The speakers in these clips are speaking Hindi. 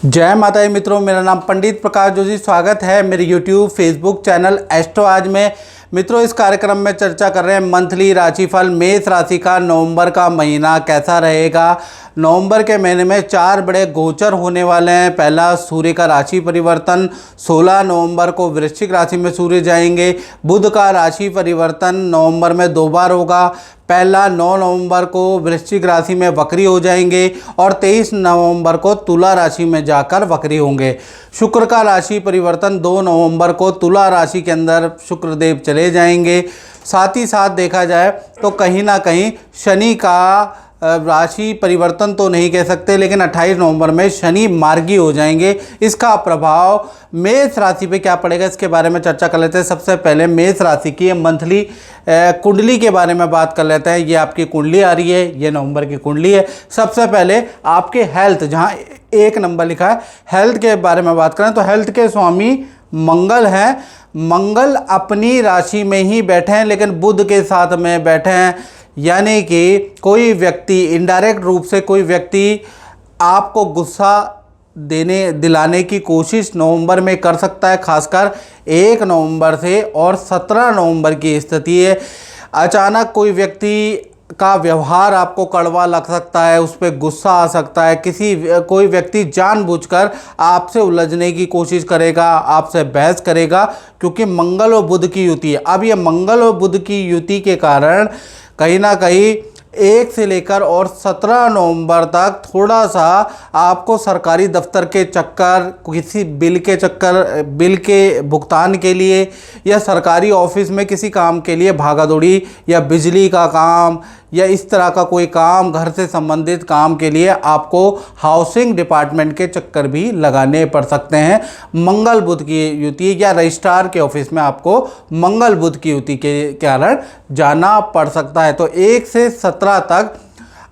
जय माता दी मित्रों, मेरा नाम पंडित प्रकाश जोशी। स्वागत है मेरे YouTube फेसबुक चैनल एस्ट्रो आज में। मित्रों, इस कार्यक्रम में चर्चा कर रहे हैं मंथली राशिफल मेष राशि का नवंबर का महीना कैसा रहेगा। नवंबर के महीने में 4 बड़े गोचर होने वाले हैं। पहला, सूर्य का राशि परिवर्तन। 16 नवंबर को वृश्चिक राशि में सूर्य जाएंगे। बुध का राशि परिवर्तन नवंबर में 2 बार होगा। पहला 9 नवंबर को वृश्चिक राशि में वक्री हो जाएंगे और 23 नवंबर को तुला राशि में जाकर वक्री होंगे। शुक्र का राशि परिवर्तन 2 नवंबर को तुला राशि के अंदर शुक्रदेव चले जाएंगे। साथ ही साथ देखा जाए तो कहीं ना कहीं शनि का राशि परिवर्तन तो नहीं कह सकते, लेकिन 28 नवंबर में शनि मार्गी हो जाएंगे। इसका प्रभाव मेष राशि पे क्या पड़ेगा, इसके बारे में चर्चा कर लेते हैं। सबसे पहले मेष राशि की मंथली कुंडली के बारे में बात कर लेते हैं। ये आपकी कुंडली आ रही है, ये नवंबर की कुंडली है। सबसे पहले आपके हेल्थ, जहाँ 1 नंबर लिखा है, हेल्थ के बारे में बात करें तो हेल्थ के स्वामी मंगल हैं। मंगल अपनी राशि में ही बैठे हैं, लेकिन बुध के साथ में बैठे हैं। यानी कि कोई व्यक्ति इनडायरेक्ट रूप से कोई व्यक्ति आपको गुस्सा दिलाने की कोशिश नवंबर में कर सकता है। खासकर 1 नवंबर से और 17 नवंबर की स्थिति है। अचानक कोई व्यक्ति का व्यवहार आपको कड़वा लग सकता है, उस पर गुस्सा आ सकता है। कोई व्यक्ति जानबूझकर आपसे उलझने की कोशिश करेगा, आपसे बहस करेगा, क्योंकि मंगल और बुध की युति है। अब ये मंगल और बुध की युति के कारण कहीं ना कहीं 1 से लेकर और 17 नवंबर तक थोड़ा सा आपको सरकारी दफ्तर के चक्कर, किसी बिल के भुगतान के लिए या सरकारी ऑफिस में किसी काम के लिए भागादौड़ी, या बिजली का काम या इस तरह का कोई काम, घर से संबंधित काम के लिए आपको हाउसिंग डिपार्टमेंट के चक्कर भी लगाने पड़ सकते हैं। मंगल बुध की युति या रजिस्ट्रार के ऑफिस में आपको मंगल बुध की युति के कारण जाना पड़ सकता है। तो 1 से 17 तक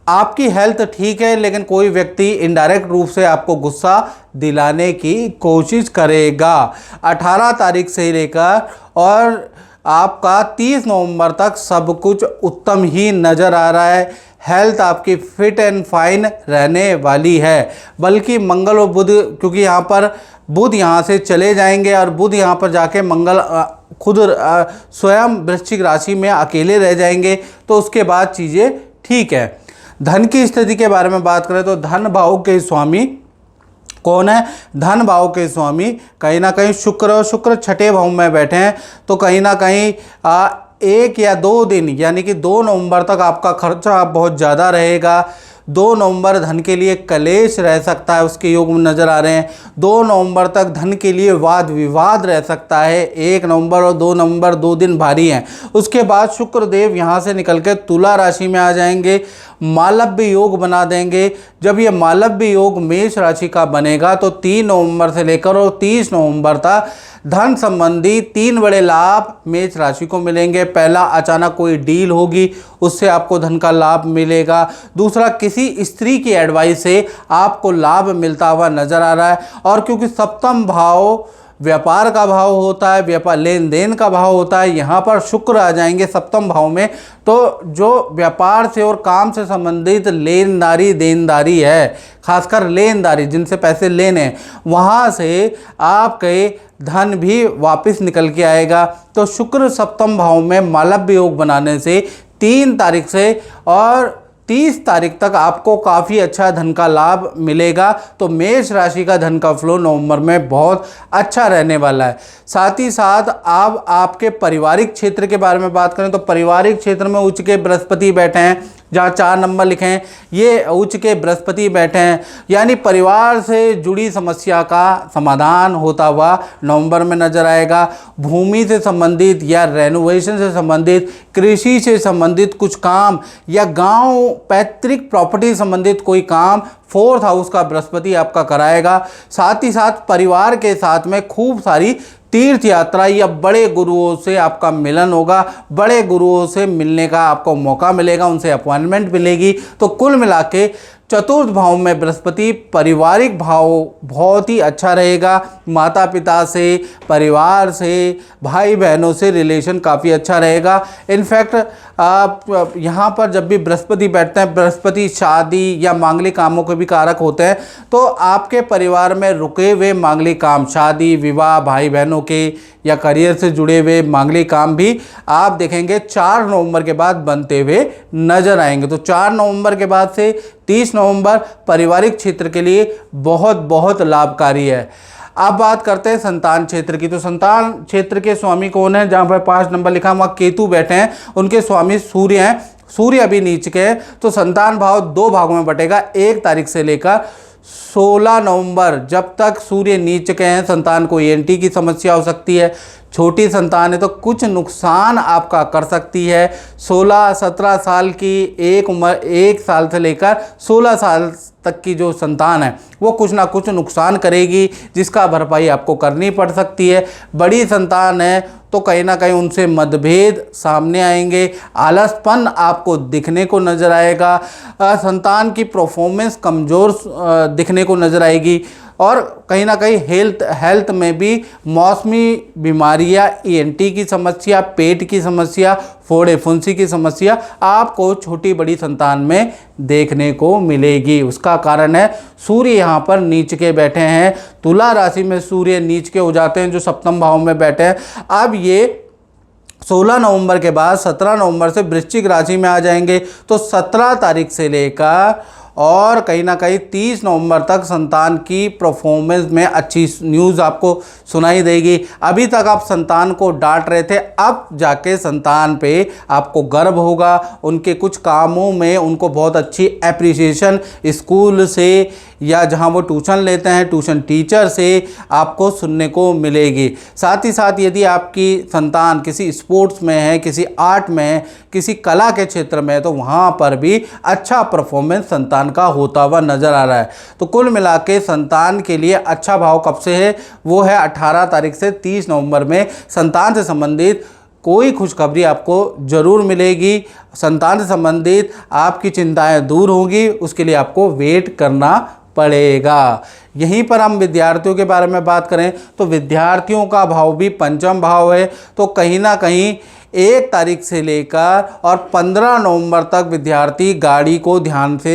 आपकी हेल्थ ठीक है, लेकिन कोई व्यक्ति इनडायरेक्ट रूप से आपको गुस्सा दिलाने की कोशिश करेगा। 18 तारीख से लेकर और आपका 30 नवंबर तक सब कुछ उत्तम ही नज़र आ रहा है। हेल्थ आपकी फिट एंड फाइन रहने वाली है। बल्कि मंगल और बुध, क्योंकि यहाँ पर बुध यहाँ से चले जाएंगे और बुध यहाँ पर जाके मंगल खुद स्वयं वृश्चिक राशि में अकेले रह जाएंगे, तो उसके बाद चीज़ें ठीक है। धन की स्थिति के बारे में बात करें तो धन भाव के स्वामी कौन है? धन भाव के स्वामी कहीं ना कहीं शुक्र 6ठे भाव में बैठे हैं। तो कहीं ना कहीं 1 या 2 दिन, यानी कि 2 नवंबर तक आपका खर्चा बहुत ज़्यादा रहेगा। 2 नवंबर धन के लिए कलेश रह सकता है, उसके योग नज़र आ रहे हैं। 2 नवंबर तक धन के लिए वाद विवाद रह सकता है। 1 नवंबर और 2 नवंबर 2 दिन भारी हैं। उसके बाद शुक्रदेव यहाँ से निकल के तुला राशि में आ जाएंगे, मालव्य योग बना देंगे। जब ये मालव्य योग मेष राशि का बनेगा तो 3 नवंबर से लेकर और 30 नवंबर तक धन संबंधी 3 बड़े लाभ मेष राशि को मिलेंगे। पहला, अचानक कोई डील होगी, उससे आपको धन का लाभ मिलेगा। दूसरा, किसी स्त्री की एडवाइस से आपको लाभ मिलता हुआ नजर आ रहा है। और क्योंकि सप्तम भाव व्यापार का भाव होता है, व्यापार लेन देन का भाव होता है, यहाँ पर शुक्र आ जाएंगे सप्तम भाव में, तो जो व्यापार से और काम से संबंधित लेनदारी देनदारी है, खासकर लेनदारी जिनसे पैसे लेने हैं, वहाँ से आपके धन भी वापस निकल के आएगा। तो शुक्र सप्तम भाव में मालव्य योग बनाने से 3 तारीख से और 30 तारीख तक आपको काफ़ी अच्छा धन का लाभ मिलेगा। तो मेष राशि का धन का फ्लो नवंबर में बहुत अच्छा रहने वाला है। साथ ही साथ आप आपके पारिवारिक क्षेत्र के बारे में बात करें तो पारिवारिक क्षेत्र में उच्च के बृहस्पति बैठे हैं, जहाँ 4 नंबर लिखे हैं, ये उच्च के बृहस्पति बैठे हैं। यानी परिवार से जुड़ी समस्या का समाधान होता हुआ नवंबर में नजर आएगा। भूमि से संबंधित या रेनोवेशन से संबंधित, कृषि से संबंधित कुछ काम या गांव पैतृक प्रॉपर्टी संबंधित कोई काम 4th हाउस का बृहस्पति आपका कराएगा। साथ ही साथ परिवार के साथ में खूब सारी तीर्थ यात्रा या बड़े गुरुओं से आपका मिलन होगा, बड़े गुरुओं से मिलने का आपको मौका मिलेगा, उनसे अपॉइंटमेंट मिलेगी। तो कुल मिला के चतुर्थ भाव में बृहस्पति, पारिवारिक भाव बहुत ही अच्छा रहेगा। माता पिता से, परिवार से, भाई बहनों से रिलेशन काफ़ी अच्छा रहेगा। इनफैक्ट आप यहाँ पर जब भी बृहस्पति बैठते हैं, बृहस्पति शादी या मांगलिक कामों के भी कारक होते हैं, तो आपके परिवार में रुके हुए मांगलिक काम, शादी विवाह, भाई बहनों के या करियर से जुड़े हुए मांगलिक काम भी आप देखेंगे 4 नवंबर के बाद बनते हुए नजर आएंगे। तो 4 नवंबर के बाद से 30 नवंबर पारिवारिक क्षेत्र के लिए बहुत बहुत लाभकारी है। अब बात करते हैं संतान क्षेत्र की। तो संतान क्षेत्र के स्वामी कौन है? जहाँ पर 5 नंबर लिखा वहाँ केतु बैठे हैं, उनके स्वामी सूर्य हैं। सूर्य अभी नीच के हैं, तो संतान भाव 2 भागों में बटेगा। 1 तारीख से लेकर 16 नवंबर जब तक सूर्य नीच के हैं, संतान को ENT की समस्या हो सकती है। छोटी संतान है तो कुछ नुकसान आपका कर सकती है। 16-17 साल की एक साल से लेकर 16 साल तक की जो संतान है वो कुछ ना कुछ नुकसान करेगी, जिसका भरपाई आपको करनी पड़ सकती है। बड़ी संतान है तो कहीं ना कहीं उनसे मतभेद सामने आएंगे, आलसपन आपको दिखने को नज़र आएगा, संतान की परफॉर्मेंस कमज़ोर दिखने को नज़र आएगी, और कहीं ना कहीं हेल्थ में भी मौसमी बीमारियां, ENT की समस्या, पेट की समस्या, फोड़े फुंसी की समस्या आपको छोटी बड़ी संतान में देखने को मिलेगी। उसका कारण है सूर्य यहाँ पर नीच के बैठे हैं। तुला राशि में सूर्य नीच के हो जाते हैं जो सप्तम भाव में बैठे हैं। अब ये 16 नवंबर के बाद 17 नवंबर से वृश्चिक राशि में आ जाएंगे। तो 17 तारीख से लेकर और कहीं ना कहीं 30 नवंबर तक संतान की परफॉर्मेंस में अच्छी न्यूज़ आपको सुनाई देगी। अभी तक आप संतान को डांट रहे थे, अब जाके संतान पे आपको गर्व होगा। उनके कुछ कामों में उनको बहुत अच्छी एप्रिसिएशन स्कूल से या जहां वो ट्यूशन लेते हैं, ट्यूशन टीचर से आपको सुनने को मिलेगी। साथ ही साथ यदि आपकी संतान किसी स्पोर्ट्स में है, किसी आर्ट में है, किसी कला के क्षेत्र में है, तो वहाँ पर भी अच्छा परफॉर्मेंस संतान का होता हुआ नज़र आ रहा है। तो कुल मिला के संतान के लिए अच्छा भाव कब से है? वो है 18 तारीख से 30 नवंबर में। संतान से संबंधित कोई खुशखबरी आपको ज़रूर मिलेगी। संतान से संबंधित आपकी चिंताएं दूर होंगी, उसके लिए आपको वेट करना पड़ेगा। यहीं पर हम विद्यार्थियों के बारे में बात करें तो विद्यार्थियों का भाव भी पंचम भाव है। तो कहीं ना कहीं 1 तारीख से लेकर और 15 नवंबर तक विद्यार्थी गाड़ी को ध्यान से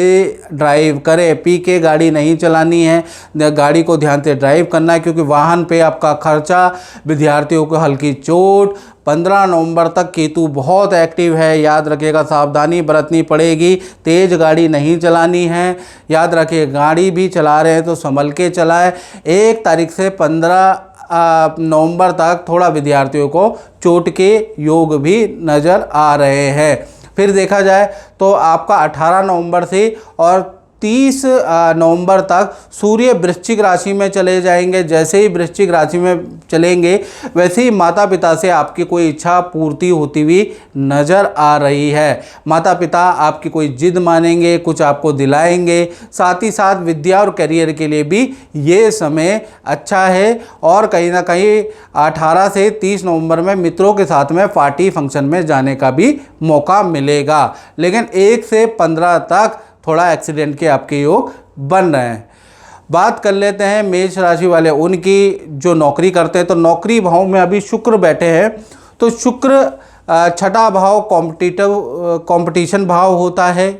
ड्राइव करें। पी के गाड़ी नहीं चलानी है, गाड़ी को ध्यान से ड्राइव करना है, क्योंकि वाहन पे आपका खर्चा, विद्यार्थियों को हल्की चोट। 15 नवंबर तक केतु बहुत एक्टिव है, याद रखिएगा, सावधानी बरतनी पड़ेगी, तेज़ गाड़ी नहीं चलानी है। याद रखिए, गाड़ी भी चला रहे हैं तो संभल के चलाएं। 1 तारीख से 15 नवंबर तक थोड़ा विद्यार्थियों को चोट के योग भी नज़र आ रहे हैं। फिर देखा जाए तो आपका 18 नवंबर से और 30 नवंबर तक सूर्य वृश्चिक राशि में चले जाएंगे। जैसे ही वृश्चिक राशि में चलेंगे वैसे ही माता पिता से आपकी कोई इच्छा पूर्ति होती हुई नज़र आ रही है। माता पिता आपकी कोई जिद मानेंगे, कुछ आपको दिलाएंगे। साथ ही साथ विद्या और करियर के लिए भी ये समय अच्छा है। और कहीं ना कहीं 18 से 30 नवंबर में मित्रों के साथ में पार्टी फंक्शन में जाने का भी मौका मिलेगा। लेकिन 1 से 15 तक थोड़ा एक्सीडेंट के आपके योग बन रहे हैं। बात कर लेते हैं मेष राशि वाले, उनकी जो नौकरी करते हैं। तो नौकरी भाव में अभी शुक्र बैठे हैं। तो शुक्र 6ठा भाव कंपटीशन भाव होता है।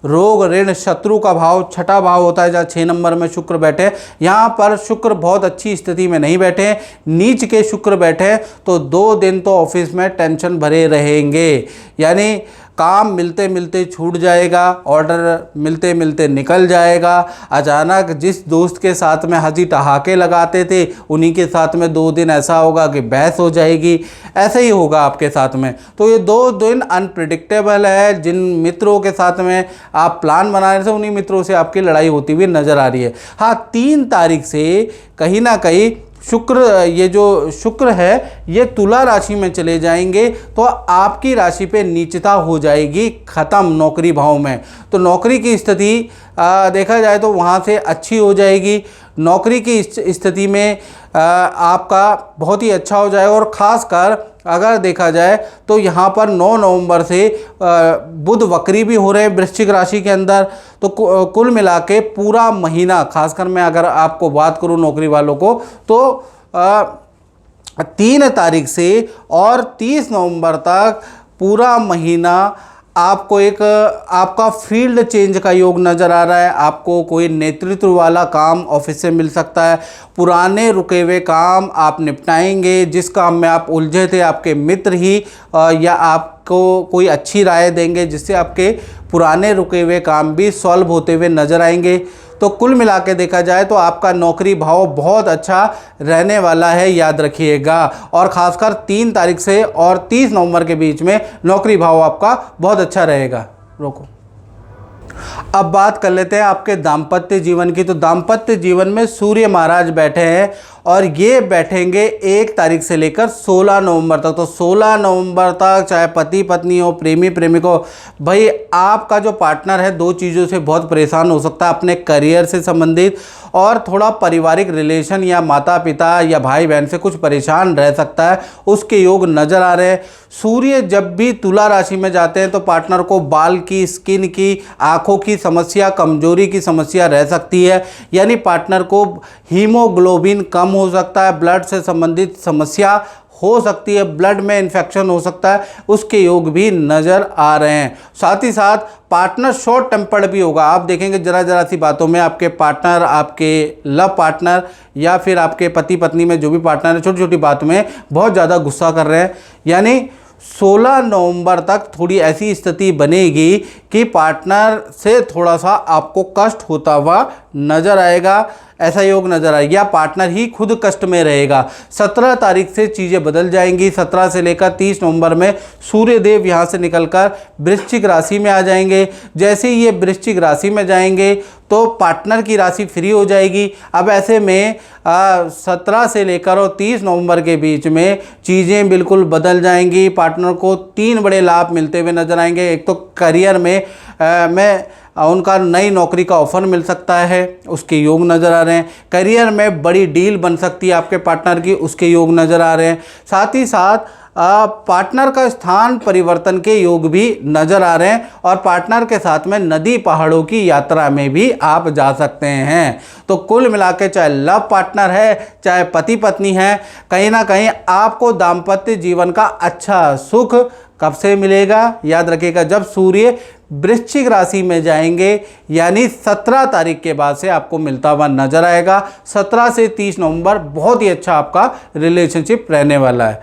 रोग ऋण शत्रु का भाव 6ठा भाव होता है, जहाँ 6 नंबर में शुक्र बैठे। यहाँ पर शुक्र बहुत अच्छी स्थिति में नहीं बैठे, नीच के शुक्र बैठे। तो 2 दिन तो ऑफिस में टेंशन भरे रहेंगे, यानी काम मिलते मिलते छूट जाएगा, ऑर्डर मिलते मिलते निकल जाएगा। अचानक जिस दोस्त के साथ में हंसी ठहाके लगाते थे, उन्हीं के साथ में 2 दिन ऐसा होगा कि बहस हो जाएगी। ऐसे ही होगा आपके साथ में। तो ये 2 दिन अनप्रिडिक्टेबल है। जिन मित्रों के साथ में आप प्लान बना रहे थे, उन्हीं मित्रों से आपकी लड़ाई होती हुई नज़र आ रही है। हाँ, 3 तारीख से कहीं ना कहीं शुक्र, ये जो शुक्र है ये तुला राशि में चले जाएंगे, तो आपकी राशि पे नीचता हो जाएगी ख़त्म नौकरी भाव में। तो नौकरी की स्थिति देखा जाए तो वहाँ से अच्छी हो जाएगी। नौकरी की स्थिति में आपका बहुत ही अच्छा हो जाएगा। और ख़ासकर अगर देखा जाए तो यहाँ पर 9 नवंबर से बुध वक्री भी हो रहे हैं वृश्चिक राशि के अंदर। तो कुल मिला के पूरा महीना, खासकर मैं अगर आपको बात करूँ नौकरी वालों को, तो 3 तारीख से और 30 नवंबर तक पूरा महीना आपको एक आपका फील्ड चेंज का योग नज़र आ रहा है। आपको कोई नेतृत्व वाला काम ऑफिस से मिल सकता है। पुराने रुके हुए काम आप निपटाएंगे। जिस काम में आप उलझे थे, आपके मित्र ही या आपको कोई अच्छी राय देंगे, जिससे आपके पुराने रुके हुए काम भी सॉल्व होते हुए नज़र आएंगे। तो कुल मिला के देखा जाए तो आपका नौकरी भाव बहुत अच्छा रहने वाला है, याद रखिएगा। और ख़ासकर 3 तारीख से और 30 नवंबर के बीच में नौकरी भाव आपका बहुत अच्छा रहेगा। रोको, अब बात कर लेते हैं आपके दाम्पत्य जीवन की। तो दाम्पत्य जीवन में सूर्य महाराज बैठे हैं और ये बैठेंगे 1 तारीख से लेकर 16 नवंबर तक। तो 16 नवंबर तक चाहे पति पत्नी हो, प्रेमी प्रेमिक हो, भाई आपका जो पार्टनर है 2 चीज़ों से बहुत परेशान हो सकता है, अपने करियर से संबंधित और थोड़ा पारिवारिक रिलेशन या माता पिता या भाई बहन से कुछ परेशान रह सकता है, उसके योग नज़र आ रहे हैं। सूर्य जब भी तुला राशि में जाते हैं तो पार्टनर को बाल की, स्किन की, आँखों की समस्या, कमजोरी की समस्या रह सकती है। यानी पार्टनर को हीमोग्लोबिन कम हो सकता है, ब्लड से संबंधित समस्या हो सकती है, ब्लड में इन्फेक्शन हो सकता है, उसके योग भी नज़र आ रहे हैं। साथ ही साथ पार्टनर शॉर्ट टेम्पर्ड भी होगा। आप देखेंगे जरा सी बातों में आपके पार्टनर, आपके लव पार्टनर या फिर आपके पति पत्नी में जो भी पार्टनर है, छोटी छोटी बातों में बहुत ज़्यादा गुस्सा कर रहे हैं। यानी 16 नवंबर तक थोड़ी ऐसी स्थिति बनेगी कि पार्टनर से थोड़ा सा आपको कष्ट होता हुआ नज़र आएगा, ऐसा योग नज़र आएगा, या पार्टनर ही खुद कष्ट में रहेगा। 17 तारीख से चीज़ें बदल जाएंगी। 17 से लेकर 30 नवंबर में सूर्य देव यहाँ से निकलकर वृश्चिक राशि में आ जाएंगे। जैसे ही ये वृश्चिक राशि में जाएंगे तो पार्टनर की राशि फ्री हो जाएगी। अब ऐसे में 17 से लेकर और 30 नवंबर के बीच में चीज़ें बिल्कुल बदल जाएंगी। पार्टनर को 3 बड़े लाभ मिलते हुए नजर आएंगे। एक तो करियर में उनका नई नौकरी का ऑफर मिल सकता है, उसके योग नज़र आ रहे हैं। करियर में बड़ी डील बन सकती है आपके पार्टनर की, उसके योग नज़र आ रहे हैं। साथ ही साथ पार्टनर का स्थान परिवर्तन के योग भी नज़र आ रहे हैं और पार्टनर के साथ में नदी पहाड़ों की यात्रा में भी आप जा सकते हैं। तो कुल मिला के चाहे लव पार्टनर है, चाहे पति पत्नी है, कहीं ना कहीं आपको दाम्पत्य जीवन का अच्छा सुख कब से मिलेगा, याद रखिएगा, जब सूर्य वृश्चिक राशि में जाएंगे, यानी 17 तारीख के बाद से आपको मिलता हुआ नजर आएगा। 17 से 30 नवंबर बहुत ही अच्छा आपका रिलेशनशिप रहने वाला है।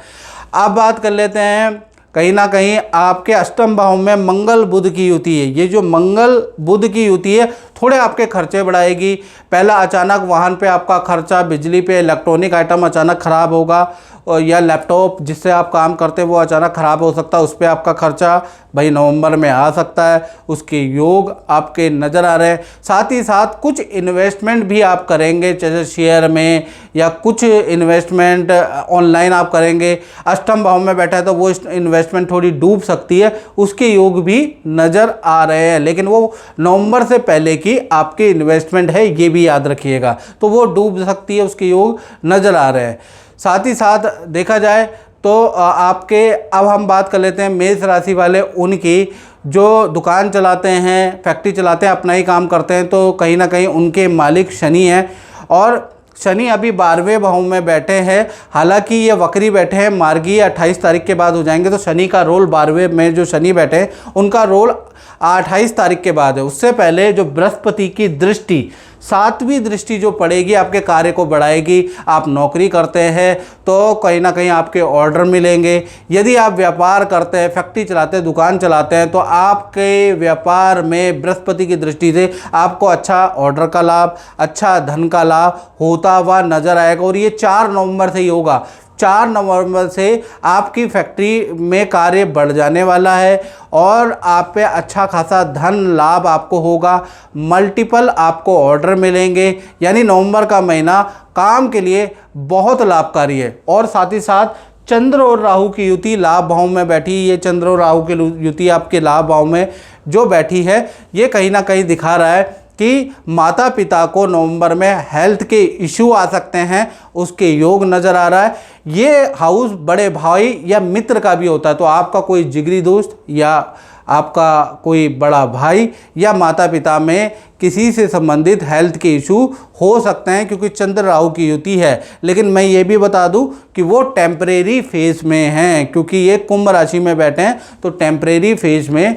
अब बात कर लेते हैं, कहीं ना कहीं आपके अष्टम भाव में मंगल बुध की युति है। ये जो मंगल बुध की युति है थोड़े आपके खर्चे बढ़ाएगी। पहला, अचानक वाहन पे आपका खर्चा, बिजली पे, इलेक्ट्रॉनिक आइटम अचानक ख़राब होगा, और या लैपटॉप जिससे आप काम करते हैं वो अचानक ख़राब हो सकता है, उस पर आपका खर्चा भाई नवंबर में आ सकता है, उसके योग आपके नज़र आ रहे हैं। साथ ही साथ कुछ इन्वेस्टमेंट भी आप करेंगे, जैसे शेयर में या कुछ इन्वेस्टमेंट ऑनलाइन आप करेंगे। अष्टम भाव में बैठा है तो वो इन्वेस्टमेंट थोड़ी डूब सकती है, उसके योग भी नज़र आ रहे हैं, लेकिन वो नवंबर से पहले की आपकी इन्वेस्टमेंट है, ये भी याद रखिएगा, तो वो डूब सकती है, उसके योग नज़र आ रहे हैं। साथ ही साथ देखा जाए तो आपके, अब हम बात कर लेते हैं मेष राशि वाले, उनकी जो दुकान चलाते हैं, फैक्ट्री चलाते हैं, अपना ही काम करते हैं, तो कहीं ना कहीं उनके मालिक शनि हैं और शनि अभी 12वें भाव में बैठे हैं। हालांकि ये वक्री बैठे हैं, मार्गी 28 तारीख के बाद हो जाएंगे, तो शनि का रोल 12वें में जो शनि बैठे हैं उनका रोल 28 तारीख के बाद है। उससे पहले जो बृहस्पति की दृष्टि, 7वीं दृष्टि जो पड़ेगी आपके कार्य को बढ़ाएगी। आप नौकरी करते हैं तो कहीं ना कहीं आपके ऑर्डर मिलेंगे। यदि आप व्यापार करते हैं, फैक्ट्री चलाते हैं, दुकान चलाते हैं, तो आपके व्यापार में बृहस्पति की दृष्टि से आपको अच्छा ऑर्डर का लाभ, अच्छा धन का लाभ होता हुआ नजर आएगा। और ये 4 नवंबर से ही होगा। 4 नवंबर से आपकी फैक्ट्री में कार्य बढ़ जाने वाला है और आप पे अच्छा खासा धन लाभ आपको होगा, मल्टीपल आपको ऑर्डर मिलेंगे। यानी नवंबर का महीना काम के लिए बहुत लाभकारी है। और साथ ही साथ चंद्र और राहु की युति लाभ भाव में बैठी, ये चंद्र और राहु की युति आपके लाभ भाव में जो बैठी है, ये कहीं ना कहीं दिखा रहा है कि माता पिता को नवंबर में हेल्थ के इश्यू आ सकते हैं, उसके योग नज़र आ रहा है। ये हाउस बड़े भाई या मित्र का भी होता है, तो आपका कोई जिगरी दोस्त या आपका कोई बड़ा भाई या माता पिता में किसी से संबंधित हेल्थ के इशू हो सकते हैं, क्योंकि चंद्र राहु की युति है। लेकिन मैं ये भी बता दूं कि वो टेम्परेरी फेज में हैं, क्योंकि ये कुंभ राशि में बैठे हैं, तो टेम्परेरी फेज में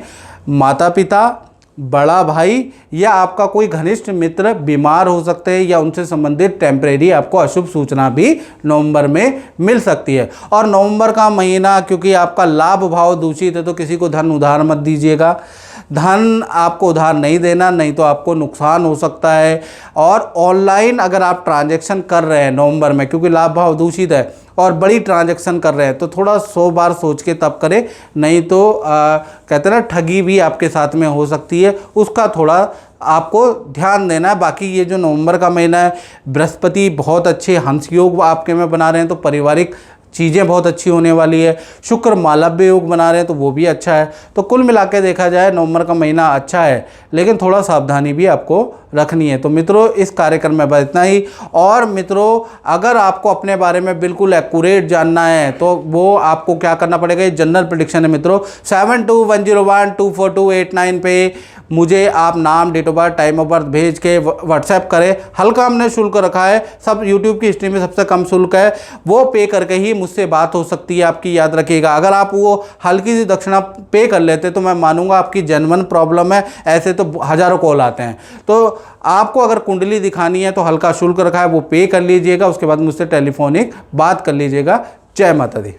माता पिता, बड़ा भाई या आपका कोई घनिष्ठ मित्र बीमार हो सकते हैं, या उनसे संबंधित टेम्परेरी आपको अशुभ सूचना भी नवंबर में मिल सकती है। और नवंबर का महीना क्योंकि आपका लाभ भाव दूषित है, तो किसी को धन उधार मत दीजिएगा। धन आपको उधार नहीं देना, नहीं तो आपको नुकसान हो सकता है। और ऑनलाइन अगर आप ट्रांजैक्शन कर रहे हैं नवंबर में, क्योंकि लाभ भाव दूषित है और बड़ी ट्रांजैक्शन कर रहे हैं, तो थोड़ा 100 बार सोच के तब करें, नहीं तो कहते हैं ना ठगी भी आपके साथ में हो सकती है, उसका थोड़ा आपको ध्यान देना है। बाकी ये जो नवंबर का महीना है, बृहस्पति बहुत अच्छे हंस योग आपके में बना रहे हैं, तो पारिवारिक चीज़ें बहुत अच्छी होने वाली है। शुक्र मालव्य योग बना रहे हैं, तो वो भी अच्छा है। तो कुल मिला के देखा जाए नवंबर का महीना अच्छा है, लेकिन थोड़ा सावधानी भी आपको रखनी है। तो मित्रों, इस कार्यक्रम में बस इतना ही। और मित्रों, अगर आपको अपने बारे में बिल्कुल एक्यूरेट जानना है, तो वो आपको क्या करना पड़ेगा, ये जनरल प्रेडिक्शन है मित्रों। 7210124289 पे मुझे आप नाम, date of birth, time of birth भेज के व्हाट्सएप करें। हल्का हमने शुल्क रखा है, सब यूट्यूब की हिस्ट्री में सबसे कम शुल्क है, वो पे करके ही मुझसे बात हो सकती है आपकी, याद रखिएगा। अगर आप वो हल्की सी दक्षिणा पे कर लेते तो मैं मानूंगा आपकी जेन्युइन प्रॉब्लम है, ऐसे तो हज़ारों कॉल आते हैं। तो आपको अगर कुंडली दिखानी है तो हल्का शुल्क रखा है, वो पे कर लीजिएगा, उसके बाद मुझसे टेलीफोनिक बात कर लीजिएगा। जय माता दी।